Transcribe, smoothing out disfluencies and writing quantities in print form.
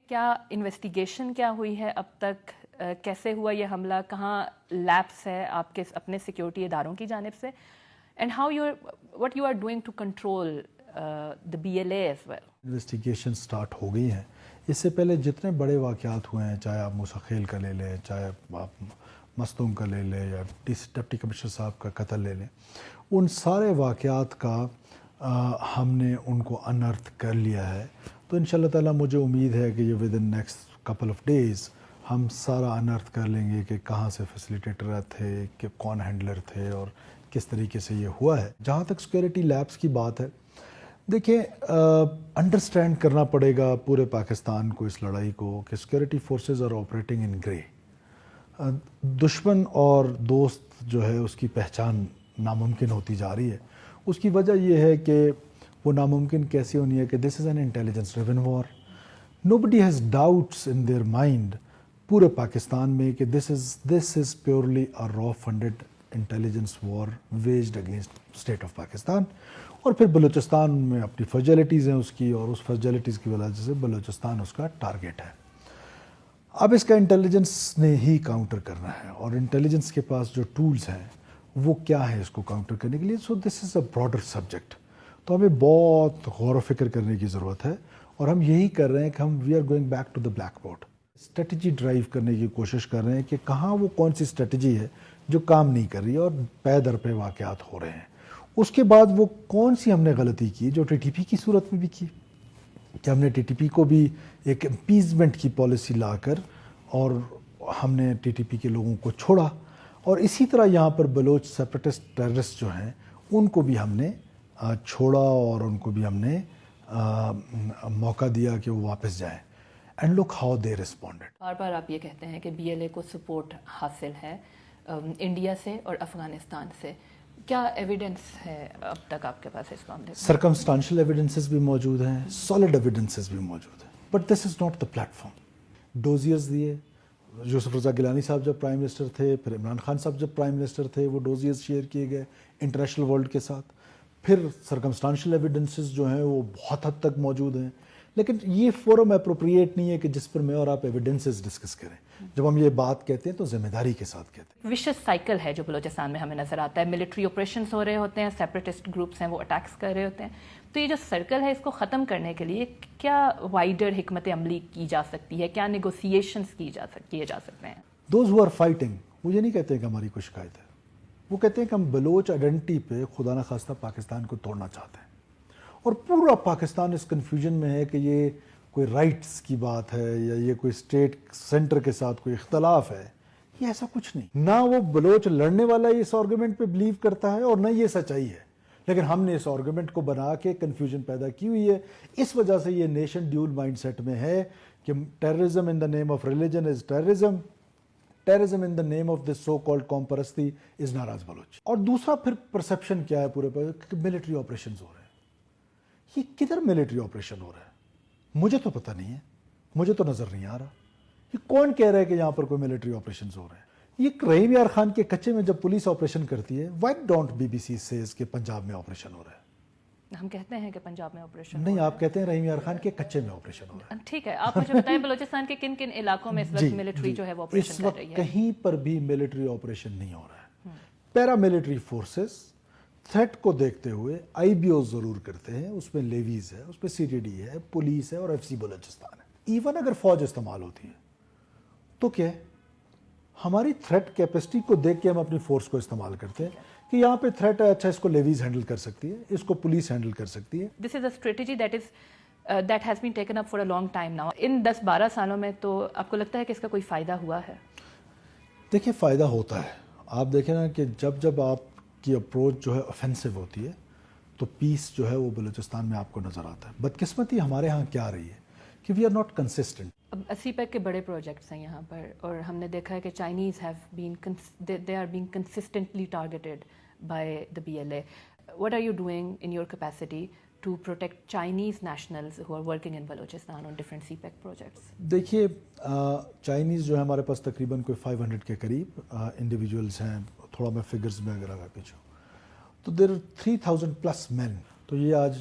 کیا انویسٹیگیشن کیا ہوئی ہے اب تک؟ کیسے ہوا یہ حملہ؟ کہاں لیپس ہے آپ کے اپنے سیکیورٹی اداروں کی جانب سے؟ And what you are doing to control the BLA as well؟ Investigation start ہو گئی ہیں. اس سے پہلے جتنے بڑے واقعات ہوئے ہیں، چاہے آپ موسیٰ خیل کا لے لیں، چاہے آپ مستونگ کا لے لیں، یا ڈپٹی کمشنر صاحب کا قتل لے لیں، ان سارے واقعات کا ہم نے ان کو انرتھ کر لیا ہے. تو انشاءاللہ تعالیٰ مجھے امید ہے کہ یہ within next couple of days ہم سارا انرتھ کر لیں گے کہ کہاں سے فیسیلیٹیٹر تھے، کہ کون ہینڈلر تھے، اور کس طریقے سے یہ ہوا ہے. جہاں تک سیکورٹی لیبس کی بات ہے، دیکھیں انڈرسٹینڈ کرنا پڑے گا پورے پاکستان کو اس لڑائی کو کہ security forces are operating in grey. دشمن اور دوست جو ہے اس کی پہچان ناممکن ہوتی جا رہی ہے. اس کی وجہ یہ ہے کہ وہ ناممکن کیسے ہونی ہے کہ this is an intelligence driven war. Nobody has doubts in their mind پورے پاکستان میں کہ دس از پیورلی اے را funded intelligence war waged against state of Pakistan. اور پھر بلوچستان میں اپنی فرجیلٹیز ہیں اس کی، اور اس فرجیلٹیز کی وجہ سے بلوچستان اس کا ٹارگیٹ ہے. اب اس کا انٹیلیجنس نے ہی کاؤنٹر کرنا ہے، اور انٹیلیجنس کے پاس جو ٹولز ہیں وہ کیا ہے اس کو کاؤنٹر کرنے کے لیے. سو دس از اے براڈر سبجیکٹ. تو ہمیں بہت غور و فکر کرنے کی ضرورت ہے، اور ہم یہی کر رہے ہیں کہ ہم we are going back to the black board. Strategy drive کرنے کی کوشش کر رہے ہیں کہ کہاں وہ کون سی اسٹریٹجی ہے جو کام نہیں کر رہی اور پے در پہ واقعات ہو رہے ہیں. اس کے بعد وہ کون سی ہم نے غلطی کی جو ٹی ٹی پی کی صورت میں بھی کی، کہ ہم نے ٹی ٹی پی کو بھی ایک اپیزمنٹ کی پالیسی لا کر اور ہم نے ٹی ٹی پی کے لوگوں کو چھوڑا. اور اسی طرح یہاں پر بلوچ سیپریٹسٹ ٹیررسٹ جو ہیں ان کو بھی ہم نے چھوڑا، اور ان کو بھی ہم نے موقع دیا کہ وہ واپس جائیں. And look how they ریسپونڈڈ. بار بار آپ یہ کہتے ہیں کہ BLA کو سپورٹ حاصل ہے انڈیا سے اور افغانستان سے. کیا ایویڈنس ہے اب تک آپ کے پاس اس معاملے میں؟ سرکمسٹانشل ایویڈنسز بھی موجود ہیں، سالڈ ایویڈنسز بھی موجود ہیں، but this is not the plate form. Dossiers دیے. یوسف رضا گیلانی صاحب جب پرائم منسٹر تھے، پھر عمران خان صاحب جب پرائم منسٹر تھے، وہ ڈوزیئرز شیئر کیے گئے انٹرنیشنل ورلڈ کے ساتھ. پھر سرکمسٹانشل ایویڈنسز جو ہیں وہ بہت حد تک موجود ہیں. لیکن یہ فورم اپروپریٹ نہیں ہے کہ جس پر میں اور آپ ایویڈنسز ڈسکس کریں. جب ہم یہ بات کہتے ہیں تو ذمہ داری کے ساتھ کہتے ہیں. وشس سائیکل ہے جو بلوچستان میں ہمیں نظر آتا ہے. ملٹری آپریشنز ہو رہے ہوتے ہیں، سیپریٹسٹ گروپس ہیں وہ اٹیکس کر رہے ہوتے ہیں. تو یہ جو سرکل ہے اس کو ختم کرنے کے لیے کیا وائڈر حکمت عملی کی جا سکتی ہے؟ کیا نیگوسیشنز کیے جا سکتے ہیں؟ دوز ہو آر فائٹنگ وہ یہ نہیں کہتے ہیں کہ ہماری کوئی شکایت ہے. وہ کہتے ہیں کہ ہم بلوچ آئیڈینٹی پہ خدا نہ خواستہ پاکستان کو توڑنا چاہتے ہیں. اور پورا پاکستان اس کنفیوژن میں ہے کہ یہ کوئی رائٹس کی بات ہے یا یہ کوئی اسٹیٹ سینٹر کے ساتھ کوئی اختلاف ہے. یہ ایسا کچھ نہیں. نہ وہ بلوچ لڑنے والا اس آرگومنٹ پہ بلیو کرتا ہے اور نہ یہ سچائی ہے. لیکن ہم نے اس آرگومنٹ کو بنا کے کنفیوژن پیدا کی ہوئی ہے. اس وجہ سے یہ نیشن ڈیول مائنڈ سیٹ میں ہے کہ terrorism in the name of religion is terrorism, terrorism in the name of this so called قوم پرستی از ناراض بلوچ. اور دوسرا پھر پرسیپشن کیا ہے پورے پر کہ ملٹری آپریشنز ہو رہے ہیں. یہ کدھر ملٹری آپریشن ہو رہا ہے؟ مجھے تو پتہ نہیں ہے، مجھے تو نظر نہیں آ رہا. یہ کون کہہ رہا ہے کہ یہاں پر کوئی ملٹری آپریشنز ہو رہے ہیں؟ یہ رحیم یار خان کے کچے میں جب پولیس آپریشن کرتی ہے، وائی ڈونٹ BBC سیز کہ پنجاب میں آپریشن ہو رہا ہے؟ ہم کہتے ہیں کہ پنجاب میں آپریشن نہیں، آپ کہتے ہیں رحیم یار خان کے کچے میں آپریشن ہو رہا ہے. ٹھیک ہے، آپ مجھے بتائیں بلوچستان کے کن کن علاقوں میں اس وقت ملٹری جو ہے وہ آپریشن کر رہی ہے؟ کہیں پر بھی ملٹری آپریشن نہیں ہو رہا ہے. پیرا ملٹری فورسز تھریٹ کو دیکھتے ہوئے IBO ضرور کرتے ہیں. اس میں لیویز ہے، اس میں CTD ہے، پولیس ہے، اور FC بلوچستان ہے. ایون اگر فوج استعمال ہوتی ہے تو کیا ہے؟ ہماری تھریٹ کیپیسٹی کو دیکھ کے ہم اپنی فورس کو استعمال کرتے ہیں کہ یہاں پہ تھریٹ ہے، اچھا اس کو لیویز ہینڈل کر سکتی ہے، اس کو پولیس ہینڈل کر سکتی ہے. This is a strategy that has been taken up for a long time now. ان 10-12 سالوں میں تو آپ کو لگتا ہے کہ اس کا کوئی فائدہ ہوا ہے؟ دیکھیں، فائدہ ہوتا ہے. آپ دیکھیں نا کہ جب آپ کی اپروچ جو ہے اوفینسو ہوتی ہے تو پیس جو ہے وہ بلوچستان میں آپ کو نظر آتا ہے. بدقسمتی ہمارے ہاں کیا رہی ہے کہ وی آر ناٹ کنسسٹنٹ. اب 80 پیک کے بڑے پروجیکٹس ہیں یہاں پر، اور ہم نے دیکھا ہے کہ Chinese they are being consistently targeted by the BLA. What are you doing in your capacity to protect Chinese nationals who are working in Balochistan on different CPEC projects? دیکھیے، چائنیز جو ہے ہمارے پاس تقریباً کوئی 500 کے قریب انڈیویجولس ہیں. تھوڑا میں فگرز میں اگر آگے پیچھے ہوں تو دیر 3000+ مین. تو یہ آج